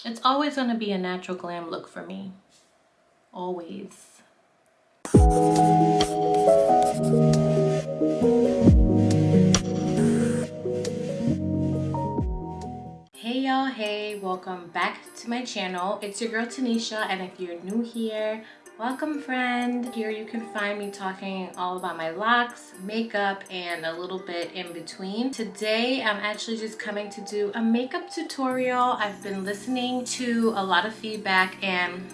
It's always going to be a natural glam look for me. Always. Hey y'all, hey, welcome back to my channel. It's your girl Tanisha, and if you're new here, welcome friend. Here you can find me talking all about my locks, makeup, and a little bit in between. Today I'm actually just coming to do a makeup tutorial. I've been listening to a lot of feedback and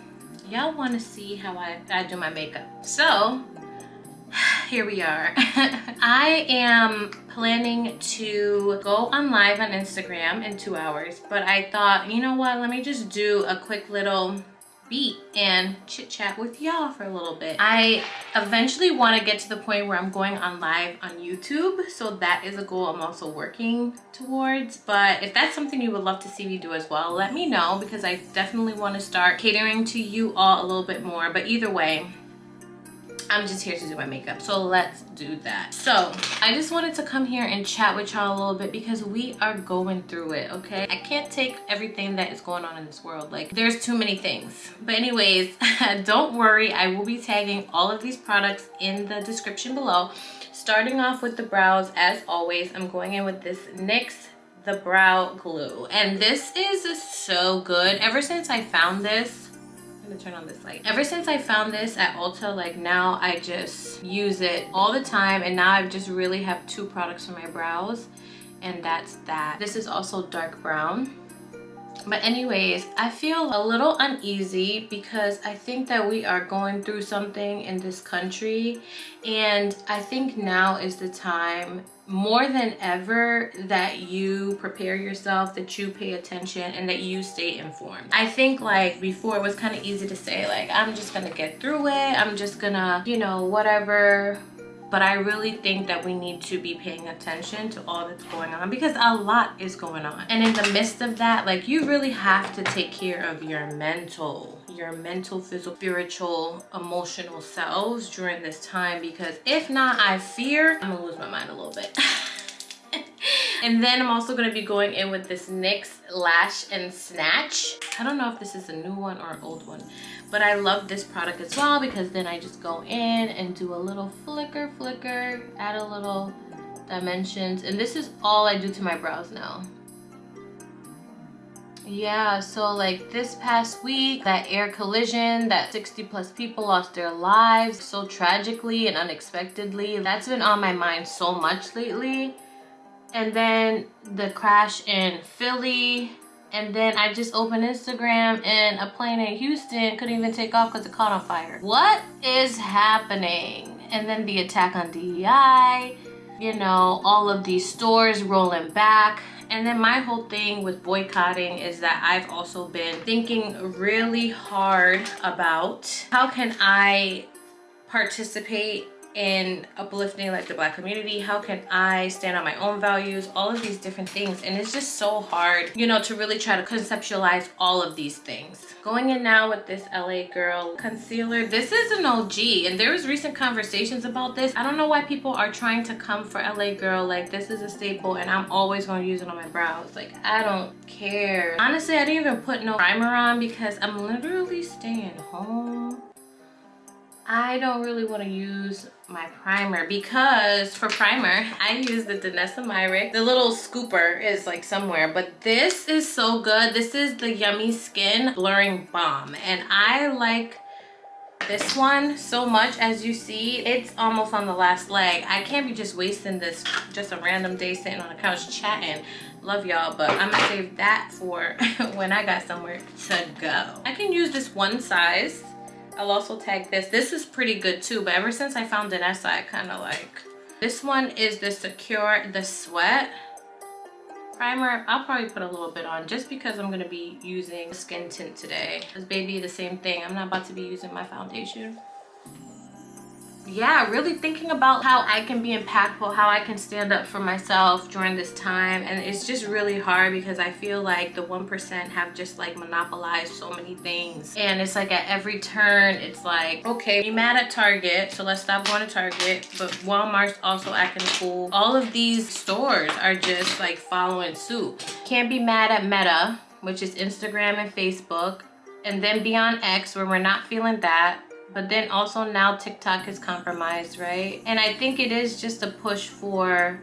y'all want to see how I do my makeup. So here we are. I am planning to go on live on Instagram in 2 hours, but I thought, you know what, let me just do a quick little beat and chit chat with y'all for a little bit. I eventually want to get to the point where I'm going on live on YouTube, so that is a goal I'm also working towards. But if that's something you would love to see me do as well, let me know, because I definitely want to start catering to you all a little bit more. But either way, I'm just here to do my makeup, so let's do that. So I just wanted to come here and chat with y'all a little bit because we are going through it, okay? I can't take everything that is going on in this world. Like, there's too many things. But anyways, don't worry, I will be tagging all of these products in the description below. Starting off with the brows, as always, I'm going in with this NYX The Brow Glue, and this is so good. Ever since I found this, I'm gonna turn on this light. Ever since I found this at Ulta, like, now I just use it all the time, and now I just really have 2 products for my brows, and that's that. This is also dark brown. But anyways, I feel a little uneasy because I think that we are going through something in this country, and I think now is the time more than ever that you prepare yourself, that you pay attention, and that you stay informed. I think, like, before it was kind of easy to say, like, I'm just gonna get through it, I'm just gonna, you know, whatever. But I really think that we need to be paying attention to all that's going on, because a lot is going on. And in the midst of that, like, you really have to take care of your mental, physical, spiritual, emotional selves during this time, because if not, I fear I'm gonna lose my mind a little bit. And then I'm also going to be going in with this NYX Lash and Snatch. I don't know if this is a new one or an old one, but I love this product as well, because then I just go in and do a little flicker, add a little dimensions. And this is all I do to my brows now. Yeah, so like this past week, that air collision, that 60+ people lost their lives so tragically and unexpectedly, that's been on my mind so much lately. And then the crash in Philly, and then I just opened Instagram and a plane in Houston couldn't even take off because it caught on fire. What is happening? And then the attack on DEI, you know, all of these stores rolling back. And then my whole thing with boycotting is that I've also been thinking really hard about how can I participate in uplifting, like, the Black community. How can I stand on my own values? All of these different things, and it's just so hard, you know, to really try to conceptualize all of these things. Going in now with this LA Girl concealer. This is an OG, and there was recent conversations about this. I don't know why people are trying to come for LA Girl. Like, this is a staple, and I'm always going to use it on my brows. Like, I don't care. Honestly, I didn't even put no primer on because I'm literally staying home. I don't really want to use my primer, because for primer I use the Danessa Myrick. The little scooper is like somewhere, but this is so good. This is the Yummy Skin Blurring Balm, and I like this one so much. As you see, it's almost on the last leg. I can't be just wasting this just a random day sitting on the couch chatting. Love y'all, but I'm gonna save that for when I got somewhere to go. I can use this one size. I'll also tag this. This is pretty good too, but ever since I found Danessa, I kind of like. This one is the Secure the Sweat primer. I'll probably put a little bit on just because I'm going to be using skin tint today. This baby, the same thing. I'm not about to be using my foundation. Yeah, really thinking about how I can be impactful, how I can stand up for myself during this time. And it's just really hard because I feel like the 1% have just like monopolized so many things. And it's like at every turn, it's like, okay, be mad at Target, so let's stop going to Target. But Walmart's also acting cool. All of these stores are just like following suit. Can't be mad at Meta, which is Instagram and Facebook, and then be on X where we're not feeling that. But then also now TikTok is compromised, right? And I think it is just a push for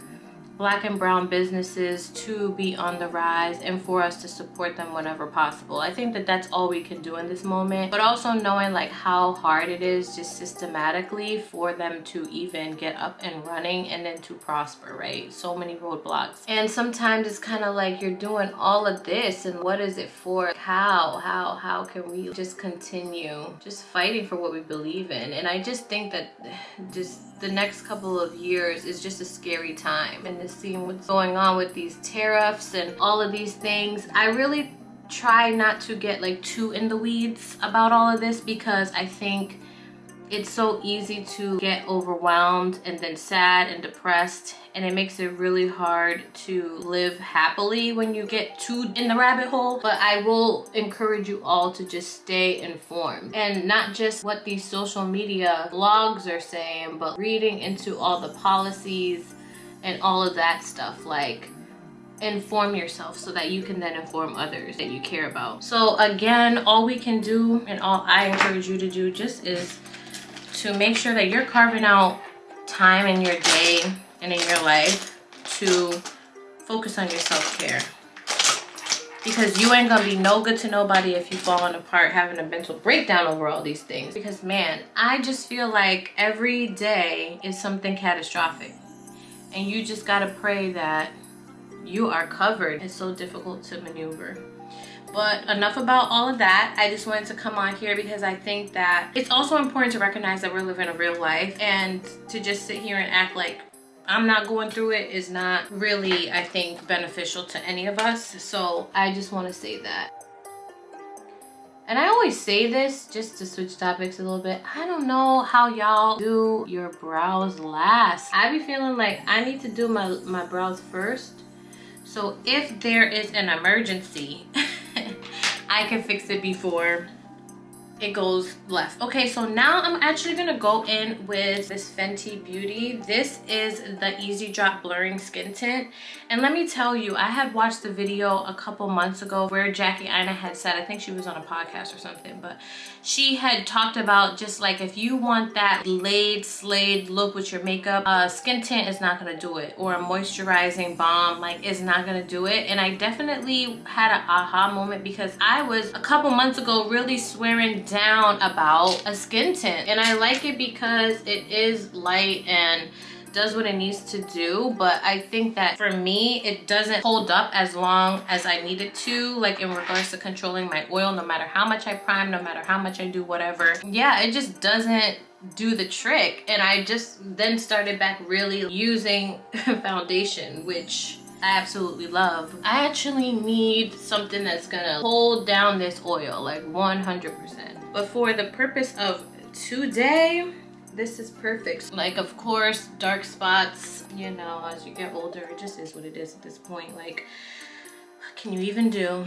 Black and brown businesses to be on the rise and for us to support them whenever possible. I think that that's all we can do in this moment, but also knowing like how hard it is just systematically for them to even get up and running and then to prosper, right? So many roadblocks. And sometimes it's kind of like you're doing all of this and what is it for? How can we just continue just fighting for what we believe in? And I just think that just the next couple of years is just a scary time, and seeing what's going on with these tariffs and all of these things. I really try not to get like too in the weeds about all of this, because I think it's so easy to get overwhelmed and then sad and depressed, and it makes it really hard to live happily when you get too in the rabbit hole. But I will encourage you all to just stay informed, and not just what these social media blogs are saying, but reading into all the policies and all of that stuff. Like, inform yourself so that you can then inform others that you care about. So again, all we can do, and all I encourage you to do, just is to make sure that you're carving out time in your day and in your life to focus on your self-care, because you ain't gonna be no good to nobody if you falling apart having a mental breakdown over all these things. Because man, I just feel like every day is something catastrophic, and you just gotta pray that you are covered. It's so difficult to maneuver. But enough about all of that. I just wanted to come on here because I think that it's also important to recognize that we're living a real life, and to just sit here and act like I'm not going through it is not really, I think, beneficial to any of us. So I just want to say that. And I always say this, just to switch topics a little bit, I don't know how y'all do your brows last. I be feeling like I need to do my brows first, so if there is an emergency I can fix it before it goes left. Okay, so now I'm actually gonna go in with this Fenty Beauty. This is the Easy Drop Blurring Skin Tint. And let me tell you, I had watched the video a couple months ago where Jackie Aina had said, I think she was on a podcast or something, but she had talked about just like, if you want that slayed look with your makeup, skin tint is not gonna do it, or a moisturizing balm like is not gonna do it. And I definitely had an aha moment, because I was a couple months ago really swearing down about a skin tint, and I like it because it is light and does what it needs to do. But I think that for me, it doesn't hold up as long as I need it to, like in regards to controlling my oil. No matter how much I prime, no matter how much I do whatever, yeah, it just doesn't do the trick. And I just then started back really using foundation, which I absolutely love. I actually need something that's gonna hold down this oil like 100%. But for the purpose of today, this is perfect. Like, of course, dark spots, you know, as you get older, it just is what it is at this point. Like, what can you even do?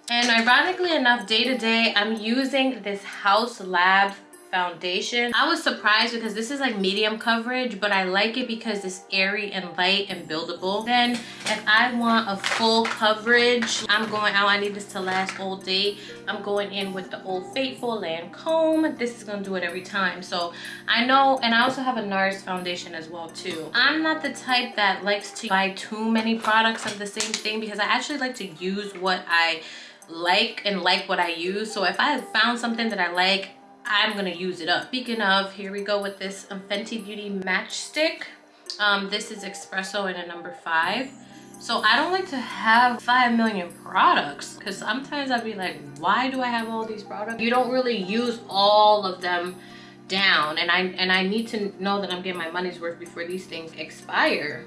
And ironically enough, day to day, I'm using this House Labs foundation. I was surprised because this is like medium coverage, but I like it because it's airy and light and buildable. Then if I want a full coverage, I'm going out, I need this to last all day, I'm going in with the Old Faithful Lancome. This is gonna do it every time. So I know, and I also have a NARS foundation as well too. I'm not the type that likes to buy too many products of the same thing, because I actually like to use what I like and like what I use. So if I have found something that I like, I'm gonna use it up. Speaking of, here we go with this Fenty Beauty Matchstick. This is Espresso in a number 5. So I don't like to have 5 million products, because sometimes I'd be like, why do I have all these products? You don't really use all of them down, and I need to know that I'm getting my money's worth before these things expire.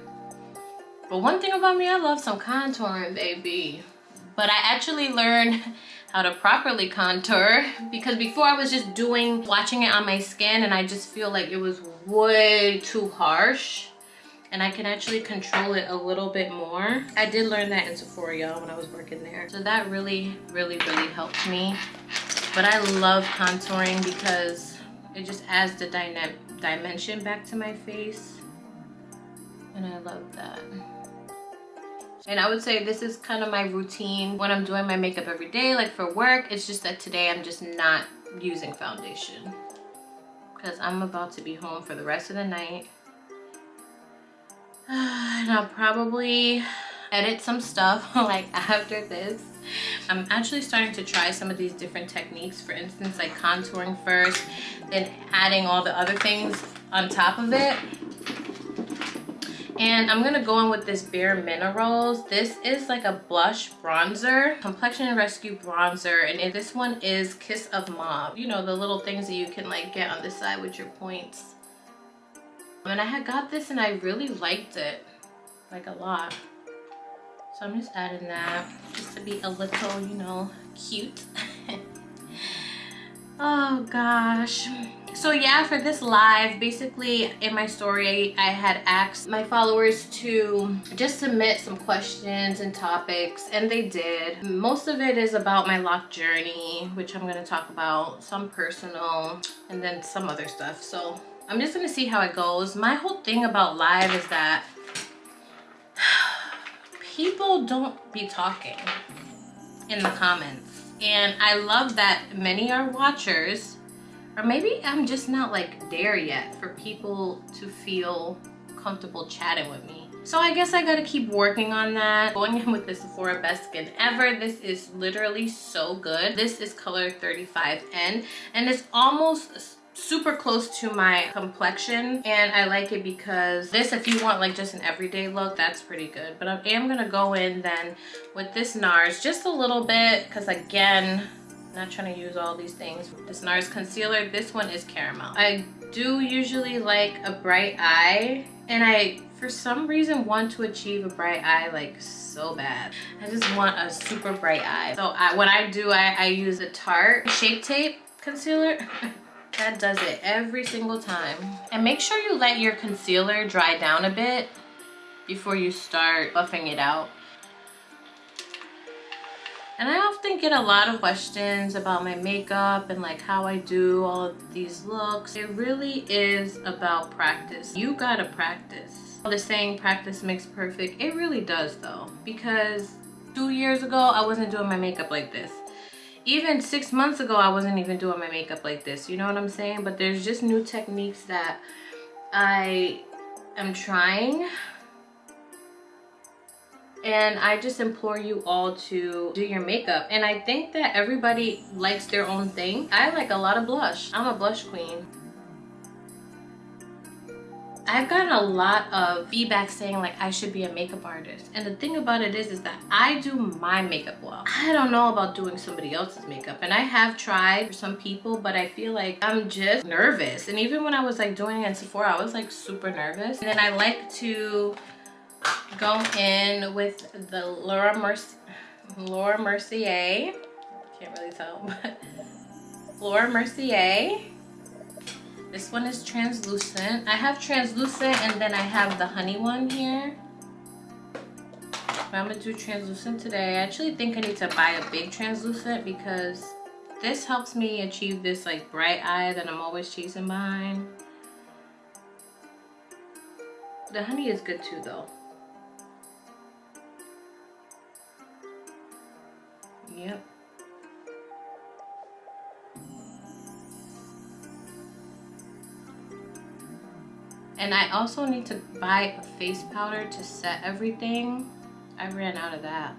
But one thing about me, I love some contouring, baby. But I actually learned how to properly contour, because before I was just watching it on my skin, and I just feel like it was way too harsh, and I can actually control it a little bit more. I did learn that in Sephora, y'all, when I was working there. So that really helped me. But I love contouring because it just adds the dimension back to my face, and I love that. And I would say this is kind of my routine when I'm doing my makeup every day, like for work. It's just that today I'm just not using foundation because I'm about to be home for the rest of the night. And I'll probably edit some stuff like after this. I'm actually starting to try some of these different techniques. For instance, like contouring first, then adding all the other things on top of it. And I'm gonna go in with this Bare Minerals. This is like a blush bronzer, Complexion Rescue bronzer, and this one is Kiss of Mauve. You know, the little things that you can like get on this side with your points. And I had got this and I really liked it, like a lot. So I'm just adding that just to be a little, you know, cute. Oh gosh. So yeah, for this live, basically in my story, I had asked my followers to just submit some questions and topics, and they did. Most of it is about my lock journey, which I'm going to talk about, some personal, and then some other stuff. So I'm just going to see how it goes. My whole thing about live is that people don't be talking in the comments, and I love that many are watchers, or maybe I'm just not like there yet for people to feel comfortable chatting with me. So I guess I gotta keep working on that. Going in with the Sephora Best Skin Ever. This is literally so good. This is color 35N, and it's almost super close to my complexion, and I like it because this, if you want like just an everyday look, that's pretty good. But I am gonna go in then with this NARS just a little bit, because again, not trying to use all these things. This NARS concealer, this one is caramel. I do usually like a bright eye, and I for some reason want to achieve a bright eye like so bad. I just want a super bright eye. So what I do, I use a Tarte Shape Tape concealer. That does it every single time. And make sure you let your concealer dry down a bit before you start buffing it out. And I often get a lot of questions about my makeup and like how I do all of these looks. It really is about practice. You gotta practice. The saying practice makes perfect, it really does though. Because 2 years ago, I wasn't doing my makeup like this. Even 6 months ago, I wasn't even doing my makeup like this. You know what I'm saying? But there's just new techniques that I am trying. And I just implore you all to do your makeup. And I think that everybody likes their own thing. I like a lot of blush. I'm a blush queen. I've gotten a lot of feedback saying like I should be a makeup artist. And the thing about it is that I do my makeup well. I don't know about doing somebody else's makeup. And I have tried for some people, but I feel like I'm just nervous. And even when I was like doing it in Sephora, I was like super nervous. And then I like to go in with the Mercier. Can't really tell, but Laura Mercier. This one is translucent. I have translucent and then I have the honey one here. But I'm gonna do translucent today. I actually think I need to buy a big translucent because this helps me achieve this like bright eye that I'm always chasing behind. The honey is good too though. Yep. And I also need to buy a face powder to set everything. I ran out of that.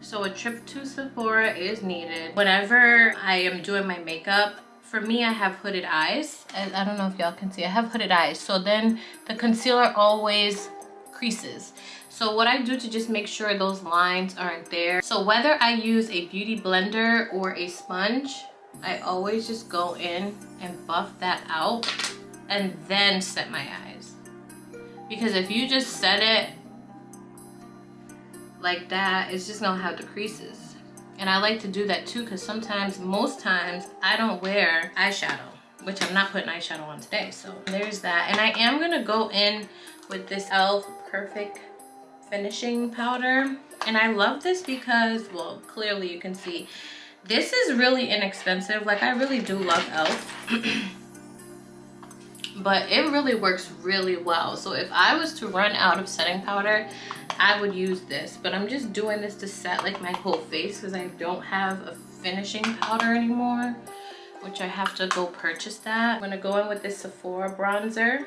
So a trip to Sephora is needed. Whenever I am doing my makeup, for me, I have hooded eyes. I don't know if y'all can see, I have hooded eyes. So then the concealer always creases. So what I do to just make sure those lines aren't there. So whether I use a beauty blender or a sponge, I always just go in and buff that out and then set my eyes. Because if you just set it like that, it's just gonna have the creases. And I like to do that too, because sometimes, most times, I don't wear eyeshadow, which I'm not putting eyeshadow on today. So there's that. And I am gonna go in with this e.l.f. Perfect finishing powder. And I love this because, well, clearly you can see, this is really inexpensive. Like, I really do love e.l.f. But it really works really well. So if I was to run out of setting powder, I would use this, but I'm just doing this to set like my whole face because I don't have a finishing powder anymore, which I have to go purchase that. I'm gonna go in with this Sephora bronzer.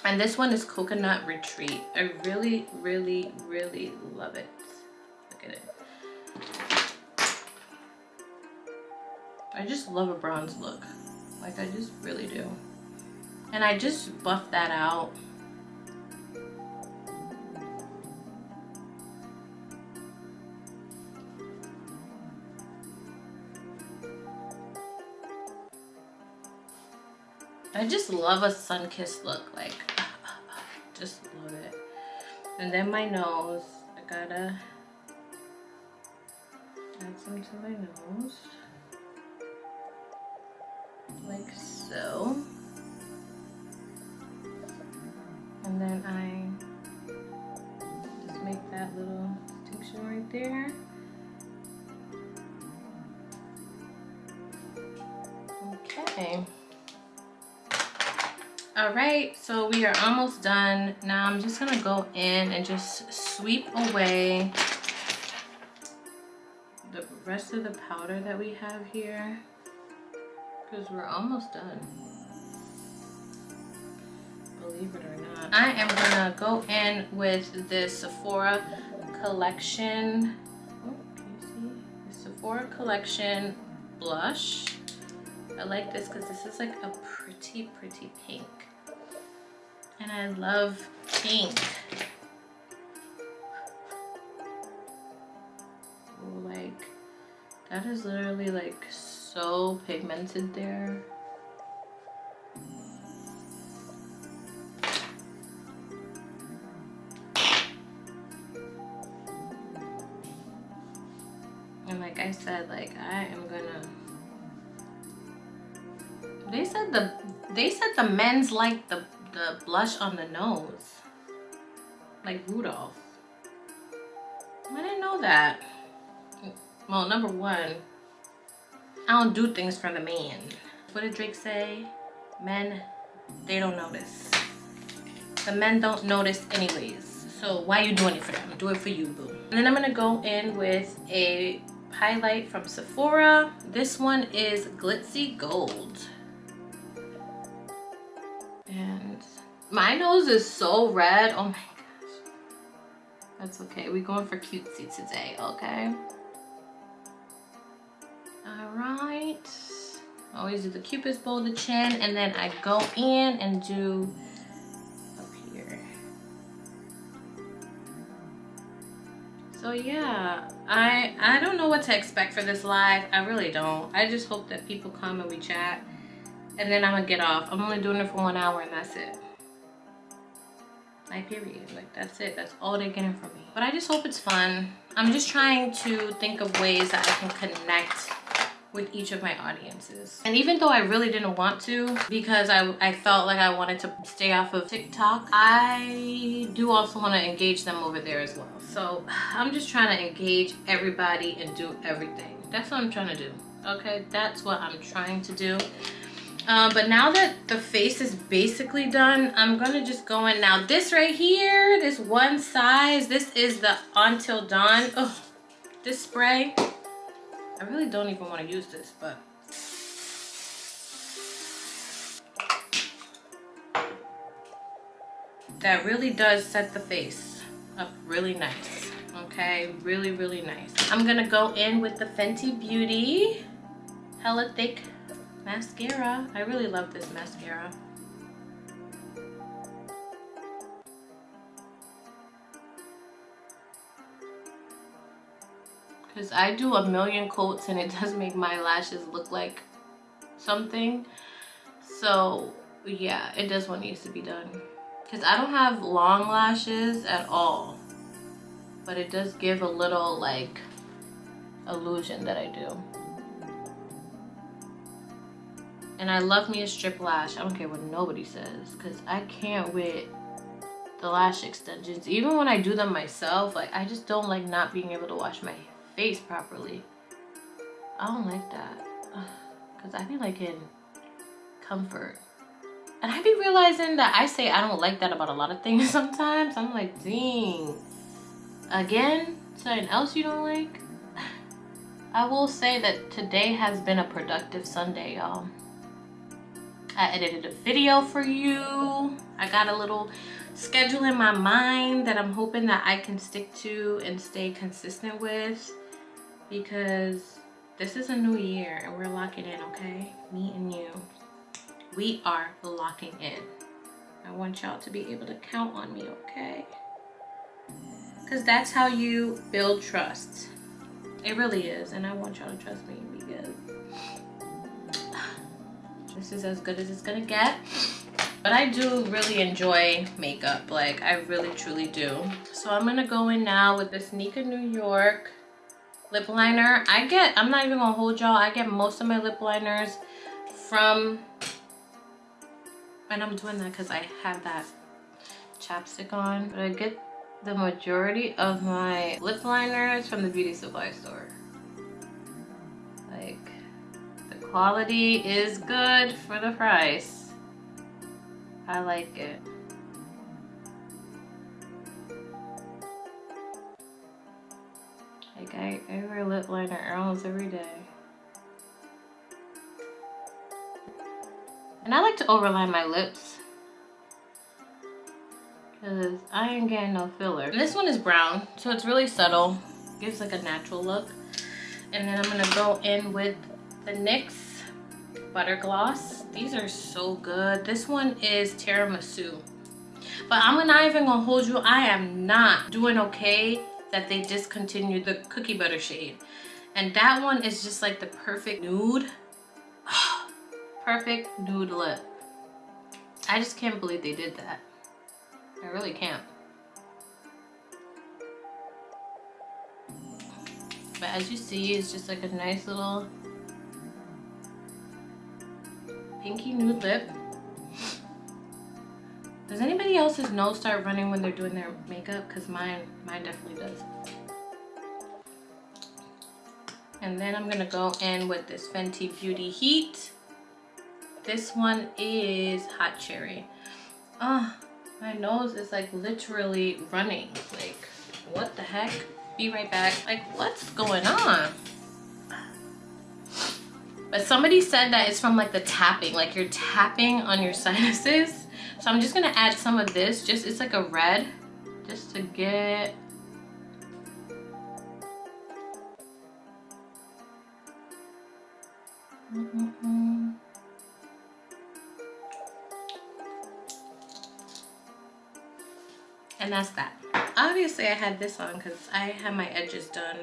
And this one is Coconut Retreat. I really, really, really love it. Look at it. I just love a bronze look. Like, I just really do. And I just buffed that out. I just love a sun-kissed look, like, just love it. And then my nose, I gotta add some to my nose, like so. And then I just make that little distinction right there. Okay. All right, so we are almost done. Now I'm just gonna go in and just sweep away the rest of the powder that we have here, because we're almost done. Believe it or not. I am gonna go in with this Sephora Collection. Oh, can you see? The Sephora Collection blush. I like this because this is like a pretty pink. And I love pink. Oh, like, that is literally like so pigmented there. And like I said, like I am gonna, they said the men's like the blush on the nose, like Rudolph. I didn't know that. Well, number one, I don't do things for the man. What did Drake say? Men, they don't notice. The men don't notice anyways. So why you doing it for them? Do it for you, boo. And then I'm gonna go in with a highlight from Sephora. This one is Glitzy Gold. And my nose is so red. Oh my gosh. That's okay. We're going for cutesy today, okay? Alright. Always do the Cupid's bow, the chin, and then I go in and do up here. So yeah, I don't know what to expect for this live. I really don't. I just hope that people come and we chat. And then I'm gonna get off. I'm only doing it for 1 hour and that's it. My period. Like, that's it. That's all they're getting from me. But I just hope it's fun. I'm just trying to think of ways that I can connect with each of my audiences. And even though I really didn't want to, because I felt like I wanted to stay off of TikTok, I do also want to engage them over there as well. So I'm just trying to engage everybody and do everything. That's what I'm trying to do. Okay, that's what I'm trying to do. But now that the face is basically done, I'm gonna just go in. Now this right here, this one size, this is the Until Dawn. Oh, this spray, I really don't even want to use this, but that really does set the face up really nice. Okay, really, really nice. I'm gonna go in with the Fenty Beauty Hella Thick mascara. I really love this mascara. Because I do a million coats and it does make my lashes look like something. So yeah, it does what needs to be done. Because I don't have long lashes at all. But it does give a little like illusion that I do. And I love me a strip lash. I don't care what nobody says, because I can't with the lash extensions. Even when I do them myself, like I just don't like not being able to wash my face properly. I don't like that. Because I be like in comfort. And I be realizing that I say I don't like that about a lot of things sometimes. I'm like, dang. Again? Something else you don't like? I will say that today has been a productive Sunday, y'all. I edited a video for you. I got a little schedule in my mind that I'm hoping that I can stick to and stay consistent with, because this is a new year and we're locking in, okay? Me and you. We are locking in. I want y'all to be able to count on me, okay? Because that's how you build trust. It really is. And I want y'all to trust me, because this is as good as it's gonna get. But I do really enjoy makeup. Like, I really truly do. So I'm gonna go in now with this Nika New York lip liner. I'm not even gonna hold y'all, I get most of my lip liners from, and I'm doing that because I have that chapstick on, but I get the majority of my lip liners from the beauty supply store. Like, the quality is good for the price. I like it. Like, I wear lip liner almost every day. And I like to overline my lips, because I ain't getting no filler. And this one is brown, so it's really subtle. Gives like a natural look. And then I'm gonna go in with the NYX Butter Gloss. These are so good. This one is tiramisu. But I'm not even gonna hold you. I am not doing okay that they discontinued the cookie butter shade. And that one is just like the perfect nude. Perfect nude lip. I just can't believe they did that. I really can't. But as you see, it's just like a nice little pinky nude lip. Does anybody else's nose start running when they're doing their makeup? Because mine definitely does. And then I'm gonna go in with this Fenty Beauty Heat. This one is Hot Cherry. Oh, my nose is like literally running. Like, what the heck? Be right back. Like, what's going on? But somebody said that it's from like the tapping, like you're tapping on your sinuses. So I'm just gonna add some of this. It's like a red, just to get. And that's that. Obviously I had this on because I had my edges done.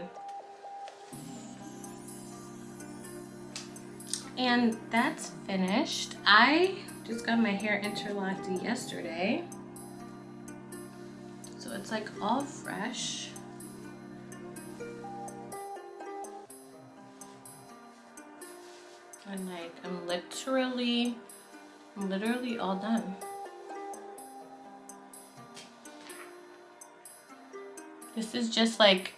And that's finished. I just got my hair interlocked yesterday. So it's like all fresh. And like I'm literally all done. This is just like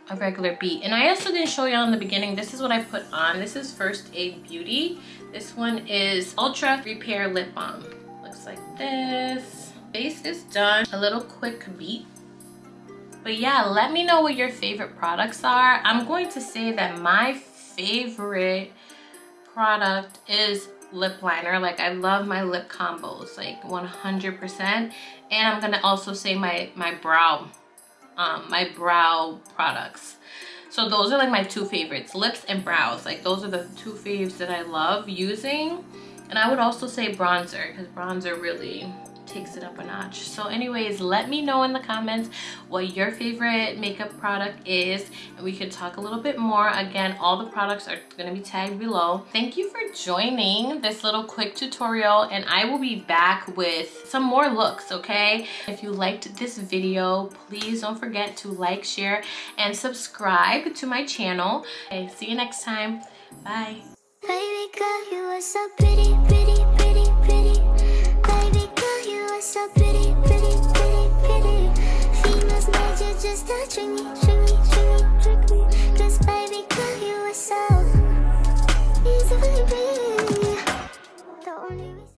a regular beat. And I also didn't show y'all in the beginning. This is what I put on. This is First Aid Beauty. This one is Ultra Repair Lip Balm. Looks like this. Base is done. A little quick beat. But yeah, let me know what your favorite products are. I'm going to say that my favorite product is lip liner. Like, I love my lip combos, like 100%. And I'm gonna also say my brow products. So those are like my two favorites, lips and brows. Like, those are the two faves that I love using. And I would also say bronzer, because bronzer really takes it up a notch. So anyways, let me know in the comments what your favorite makeup product is, and we could talk a little bit more. Again, all the products are going to be tagged below. Thank you for joining this little quick tutorial, and I will be back with some more looks, okay? If you liked this video, please don't forget to like, share, and subscribe to my channel. Okay, see you next time. Bye. Baby girl, you are so pretty, pretty, pretty, pretty. Baby girl, you are so pretty, pretty, pretty, pretty. Females made you just touching me,